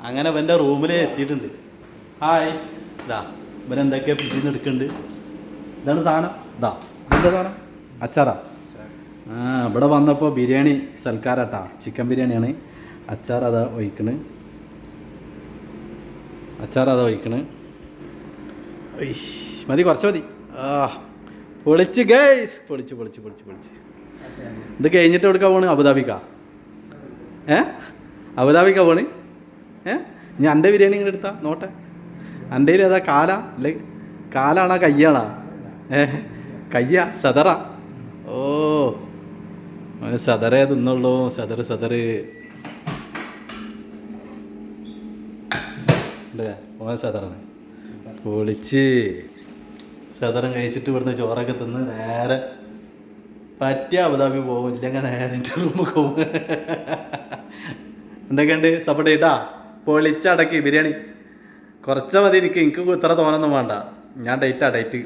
അങ്ങനെ ഇവൻ്റെ റൂമിൽ എത്തിയിട്ടുണ്ട്. ഹായ്. ഇതാ ഇവൻ എന്തൊക്കെയാണ് പിടിച്ചിന്ന് എടുക്കുന്നുണ്ട്. ഇതാണ് സാധനം. ഇതാ ഇതെന്താ സാധനം? അച്ചാറാ. ആ ഇവിടെ വന്നപ്പോൾ ബിരിയാണി സൽക്കാരട്ടാ. ചിക്കൻ ബിരിയാണിയാണ്. അച്ചാർ അതാ ഒഴിക്കണ്. മതി, കുറച്ച് മതി. ആ പൊളിച്ച് ഗൈസ്, പൊളിച്ച്. ഇത് കഴിഞ്ഞിട്ട് എവിടെക്കാ പോണ്? അബുദാബിക്കാ? അബുദാബിക്കാ പോണ്? ഞാൻ എൻ്റെ ബിരിയാണി ഇങ്ങനെ എടുത്താ നോട്ടെ. എൻ്റെ കയ്യിൽ ഏതാ? കാലാ അല്ലേ? കാലാണോ കയ്യാണോ? കയ്യ സദറാ? ഓ അവന് സദറേ തിന്നുള്ളൂ. സദറ് ഓൻ സദറാണ്. പൊളിച്ച് സദറും കഴിച്ചിട്ട് ഇവിടുന്ന് ചോറൊക്കെ തിന്ന് നേരെ പറ്റിയ അബുദാബി പോകും. ഇല്ലെങ്കിൽ നേരെ എൻ്റെ റൂമിൽ പോകും. എന്തൊക്കെയുണ്ട്? സപ്പോർട്ട് ചെയ്താ? പൊളിച്ചടക്കി ബിരിയാണി കുറച്ചാൽ മതി. എനിക്ക് ഇത്ര തോന്നൊന്നും വേണ്ട. ഞാൻ ഡേറ്റ്